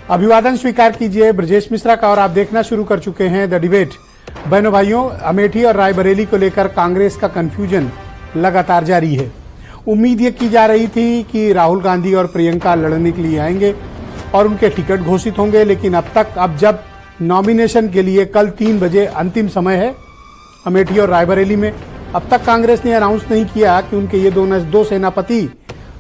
अभिवादन स्वीकार कीजिए ब्रजेश मिश्रा का और आप देखना शुरू कर चुके हैं द डिबेट। बहनों भाइयों, अमेठी और रायबरेली को लेकर कांग्रेस का कंफ्यूजन लगातार जारी है। उम्मीद ये की जा रही थी कि राहुल गांधी और प्रियंका लड़ने के लिए आएंगे और उनके टिकट घोषित होंगे, लेकिन अब जब नॉमिनेशन के लिए कल 3 बजे अंतिम समय है अमेठी और रायबरेली में, अब तक कांग्रेस ने अनाउंस नहीं किया कि उनके ये दो सेनापति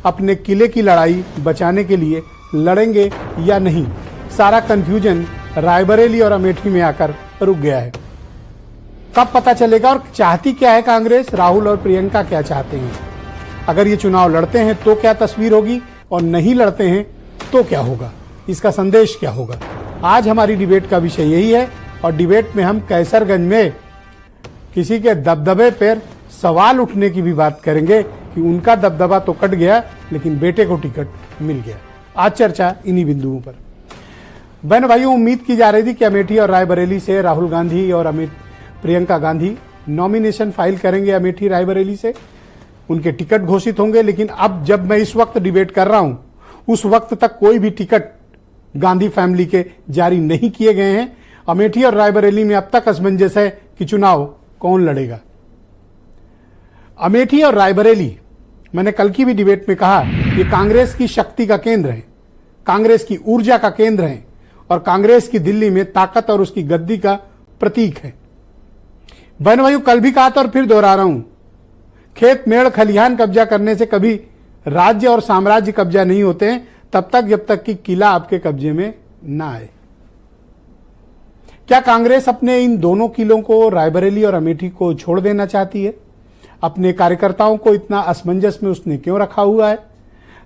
अपने किले की लड़ाई बचाने के लिए लड़ेंगे या नहीं। सारा कंफ्यूजन रायबरेली और अमेठी में आकर रुक गया है। कब पता चलेगा और चाहती क्या है कांग्रेस, राहुल और प्रियंका क्या चाहते हैं, अगर ये चुनाव लड़ते हैं तो क्या तस्वीर होगी और नहीं लड़ते हैं तो क्या होगा, इसका संदेश क्या होगा। आज हमारी डिबेट का विषय यही है और डिबेट में हम कैसरगंज में किसी के दबदबे पर सवाल उठने की भी बात करेंगे कि उनका दबदबा तो कट गया लेकिन बेटे को टिकट मिल गया। आज चर्चा इन्हीं बिंदुओं पर। बहन भाइयों, उम्मीद की जा रही थी कि अमेठी और रायबरेली से राहुल गांधी और प्रियंका गांधी नॉमिनेशन फाइल करेंगे। अमेठी रायबरेली से उनके टिकट घोषित होंगे, लेकिन अब जब मैं इस वक्त डिबेट कर रहा हूं उस वक्त तक कोई भी टिकट गांधी फैमिली के जारी नहीं किए गए हैं। अमेठी और रायबरेली में अब तक असमंजस है कि चुनाव कौन लड़ेगा। अमेठी और रायबरेली, मैंने कल की भी डिबेट में कहा, ये कांग्रेस की शक्ति का केंद्र है, कांग्रेस की ऊर्जा का केंद्र है और कांग्रेस की दिल्ली में ताकत और उसकी गद्दी का प्रतीक है। बहन भाइयों, कल भी कहा था और फिर दोहरा रहा हूं, खेत मेड़ खलिहान कब्जा करने से कभी राज्य और साम्राज्य कब्जा नहीं होते हैं तब तक जब तक कि किला आपके कब्जे में ना आए। क्या कांग्रेस अपने इन दोनों किलों को, रायबरेली और अमेठी को, छोड़ देना चाहती है? अपने कार्यकर्ताओं को इतना असमंजस में उसने क्यों रखा हुआ है?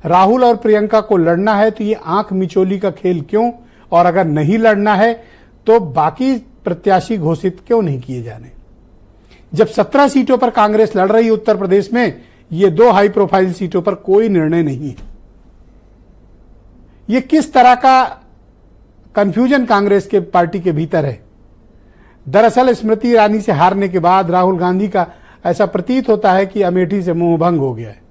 राहुल और प्रियंका को लड़ना है तो ये आंख मिचोली का खेल क्यों, और अगर नहीं लड़ना है तो बाकी प्रत्याशी घोषित क्यों नहीं किए जाने? जब 17 सीटों पर कांग्रेस लड़ रही है उत्तर प्रदेश में, ये 2 हाई प्रोफाइल सीटों पर कोई निर्णय नहीं है। ये किस तरह का कंफ्यूजन कांग्रेस के पार्टी के भीतर है? दरअसल स्मृति ईरानी से हारने के बाद राहुल गांधी का ऐसा प्रतीत होता है कि अमेठी से मोहभंग हो गया है।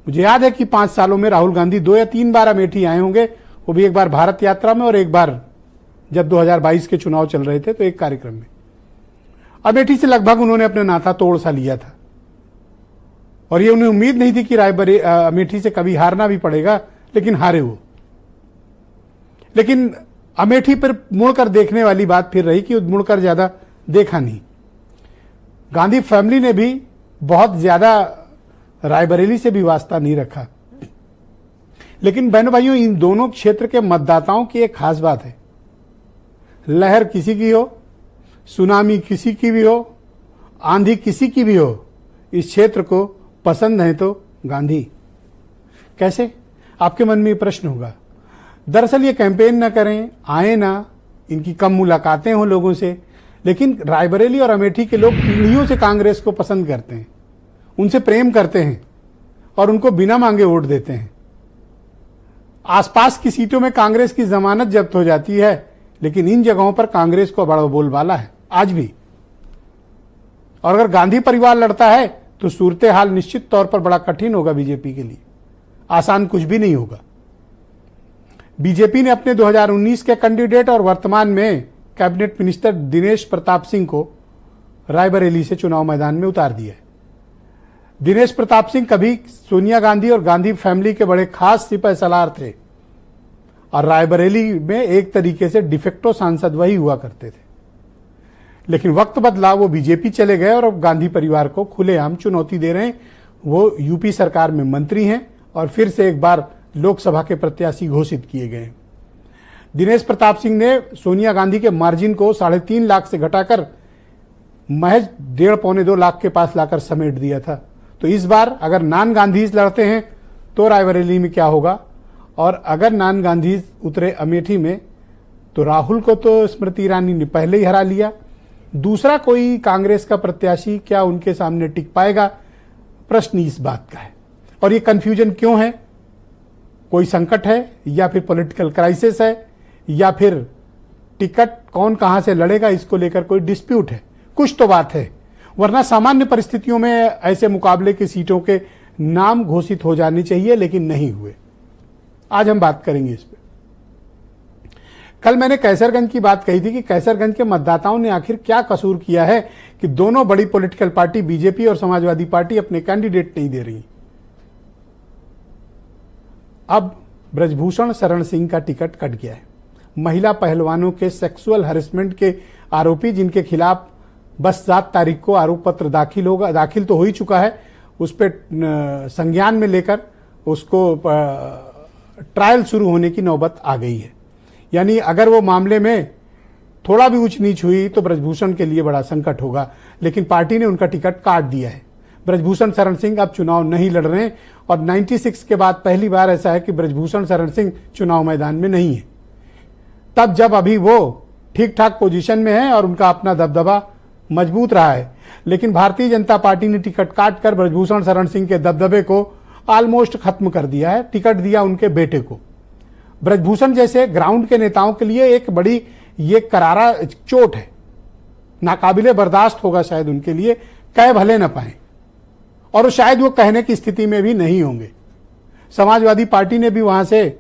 मुझे याद है कि 5 सालों में राहुल गांधी 2 या 3 बार अमेठी आए होंगे, वो भी एक बार भारत यात्रा में और एक बार जब 2022 के चुनाव चल रहे थे तो एक कार्यक्रम में। अमेठी से लगभग उन्होंने अपना नाता तोड़ सा लिया था और ये उन्हें उम्मीद नहीं थी कि अमेठी से कभी हारना भी पड़ेगा, लेकिन हारे वो। लेकिन अमेठी पर मुड़कर देखने वाली बात फिर रही कि मुड़कर ज्यादा देखा नहीं। गांधी फैमिली ने भी बहुत ज्यादा रायबरेली से भी वास्ता नहीं रखा। लेकिन बहनों भाइयों, इन दोनों क्षेत्र के मतदाताओं की एक खास बात है, लहर किसी की हो, सुनामी किसी की भी हो, आंधी किसी की भी हो, इस क्षेत्र को पसंद है तो गांधी। कैसे? आपके मन में ये प्रश्न होगा। दरअसल ये कैंपेन ना करें, आए ना, इनकी कम मुलाकातें हो लोगों से, लेकिन रायबरेली और अमेठी के लोग पीढ़ियों से कांग्रेस को पसंद करते हैं, उनसे प्रेम करते हैं और उनको बिना मांगे वोट देते हैं। आसपास की सीटों में कांग्रेस की जमानत जब्त हो जाती है, लेकिन इन जगहों पर कांग्रेस को बड़ा बोलबाला है आज भी। और अगर गांधी परिवार लड़ता है तो सूरत हाल निश्चित तौर पर बड़ा कठिन होगा बीजेपी के लिए, आसान कुछ भी नहीं होगा। बीजेपी ने अपने 2019 के कैंडिडेट और वर्तमान में कैबिनेट मिनिस्टर दिनेश प्रताप सिंह को रायबरेली से चुनाव मैदान में उतार दिया है। दिनेश प्रताप सिंह कभी सोनिया गांधी और गांधी फैमिली के बड़े खास सिपह सलार थे और रायबरेली में एक तरीके से डिफेक्टो सांसद वही हुआ करते थे। लेकिन वक्त बदला, वो बीजेपी चले गए और अब गांधी परिवार को खुलेआम चुनौती दे रहे हैं। वो यूपी सरकार में मंत्री हैं और फिर से एक बार लोकसभा के प्रत्याशी घोषित किए गए। दिनेश प्रताप सिंह ने सोनिया गांधी के मार्जिन को 3.5 लाख से घटाकर महज 1.5-2 लाख के पास लाकर समेट दिया था। तो इस बार अगर नॉन गांधीज लड़ते हैं तो रायबरेली में क्या होगा, और अगर नॉन गांधीज उतरे अमेठी में तो राहुल को तो स्मृति ईरानी ने पहले ही हरा लिया, दूसरा कोई कांग्रेस का प्रत्याशी क्या उनके सामने टिक पाएगा? प्रश्न इस बात का है। और ये कंफ्यूजन क्यों है? कोई संकट है या फिर पॉलिटिकल क्राइसिस है या फिर टिकट कौन कहां से लड़ेगा, इसको लेकर कोई डिस्प्यूट है? कुछ तो बात है, वरना सामान्य परिस्थितियों में ऐसे मुकाबले की सीटों के नाम घोषित हो जाने चाहिए, लेकिन नहीं हुए। आज हम बात करेंगे इस पे। कल मैंने कैसरगंज की बात कही थी कि कैसरगंज के मतदाताओं ने आखिर क्या कसूर किया है कि दोनों बड़ी पॉलिटिकल पार्टी बीजेपी और समाजवादी पार्टी अपने कैंडिडेट नहीं दे रही। अब ब्रजभूषण शरण सिंह का टिकट कट गया है। महिला पहलवानों के सेक्सुअल हैरेसमेंट के आरोपी, जिनके खिलाफ बस 7 तारीख को आरोप पत्र दाखिल तो हो ही चुका है, उस पर संज्ञान में लेकर उसको ट्रायल शुरू होने की नौबत आ गई है। यानी अगर वो मामले में थोड़ा भी ऊंच नीच हुई तो ब्रजभूषण के लिए बड़ा संकट होगा, लेकिन पार्टी ने उनका टिकट काट दिया है। ब्रजभूषण शरण सिंह अब चुनाव नहीं लड़ रहे हैं और 96 के बाद पहली बार ऐसा है कि ब्रजभूषण शरण सिंह चुनाव मैदान में नहीं है। तब जब अभी वो ठीक ठाक पोजीशन में है और उनका अपना दबदबा मजबूत रहा है, लेकिन भारतीय जनता पार्टी ने टिकट काट कर ब्रजभूषण शरण सिंह के दबदबे को ऑलमोस्ट खत्म कर दिया है। टिकट दिया उनके बेटे को। ब्रजभूषण जैसे ग्राउंड के नेताओं के लिए एक बड़ी ये करारा चोट है, नाकाबिले बर्दाश्त होगा शायद उनके लिए, कह भले न पाए और शायद वो कहने की स्थिति में भी नहीं होंगे। समाजवादी पार्टी ने भी वहां से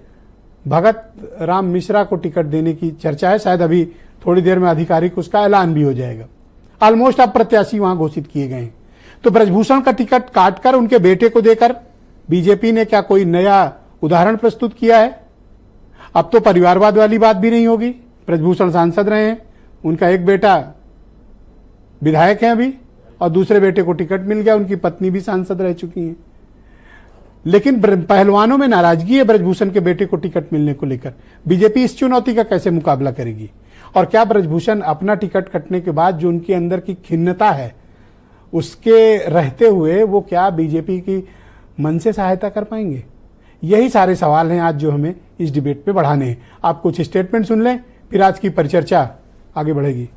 भगत राम मिश्रा को टिकट देने की चर्चा है, शायद अभी थोड़ी देर में आधिकारिक उसका ऐलान भी हो जाएगा। ऑलमोस्ट अब प्रत्याशी वहां घोषित किए गए हैं। तो ब्रजभूषण का टिकट काटकर उनके बेटे को देकर बीजेपी ने क्या कोई नया उदाहरण प्रस्तुत किया है? अब तो परिवारवाद वाली बात भी नहीं होगी। ब्रजभूषण सांसद रहे हैं, उनका एक बेटा विधायक है अभी और दूसरे बेटे को टिकट मिल गया, उनकी पत्नी भी सांसद रह चुकी हैं। लेकिन पहलवानों में नाराजगी है ब्रजभूषण के बेटे को टिकट मिलने को लेकर। बीजेपी इस चुनौती का कैसे मुकाबला करेगी? और क्या ब्रजभूषण अपना टिकट कटने के बाद जो उनके अंदर की खिन्नता है उसके रहते हुए वो क्या बीजेपी की मन से सहायता कर पाएंगे? यही सारे सवाल हैं आज जो हमें इस डिबेट पे बढ़ाने हैं। आप कुछ स्टेटमेंट सुन लें, फिर आज की परिचर्चा आगे बढ़ेगी।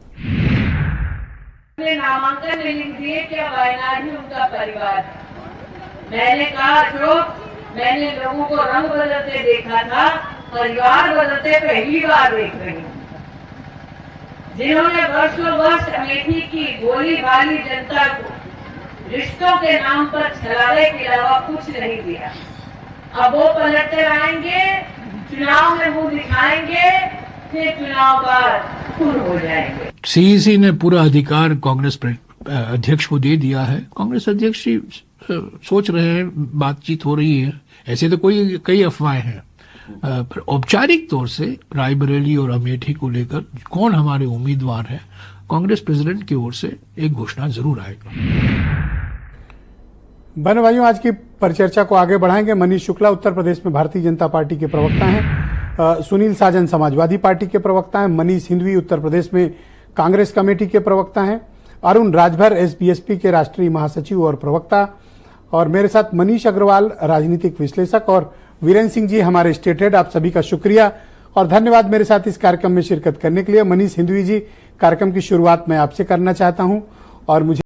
नामांकन में लिख दिए कि वायनाड ही उनका परिवार है। मैंने कहा जो मैंने लोगों को रंग बदलते देखा था, परिवार बदलते पहली बार देख रही हूँ। जिन्होंने वर्षों वर्ष अमेठी की गोली वाली जनता को रिश्तों के नाम पर छलावे के अलावा कुछ नहीं दिया, अब वो पलट कर आएंगे, चुनाव में मुंह दिखाएंगे, फिर चुनाव बाद खून हो जाएंगे। सीईसी ने पूरा अधिकार कांग्रेस अध्यक्ष को दे दिया है। कांग्रेस अध्यक्ष सोच रहे हैं, बातचीत हो रही है, ऐसे तो कई अफवाहें हैं, पर औपचारिक तौर से रायबरेली और अमेठी को लेकर कौन हमारे उम्मीदवार है, कांग्रेस प्रेसिडेंट की ओर से एक घोषणा जरूर आएगा। बहनों भाइयों, आज की परिचर्चा को आगे बढ़ाएंगे। मनीष शुक्ला उत्तर प्रदेश में भारतीय जनता पार्टी के प्रवक्ता हैं, सुनील साजन समाजवादी पार्टी के प्रवक्ता हैं, मनीष हिंदवी उत्तर प्रदेश में कांग्रेस कमेटी के प्रवक्ता हैं, अरुण राजभर एसबीएसपी के राष्ट्रीय महासचिव और प्रवक्ता, और मेरे साथ मनीष अग्रवाल राजनीतिक विश्लेषक, और वीरेंद्र सिंह जी हमारे स्टेट हेड। आप सभी का शुक्रिया और धन्यवाद मेरे साथ इस कार्यक्रम में शिरकत करने के लिए। मनीष हिंदवी जी, कार्यक्रम की शुरुआत मैं आपसे करना चाहता हूं और मुझे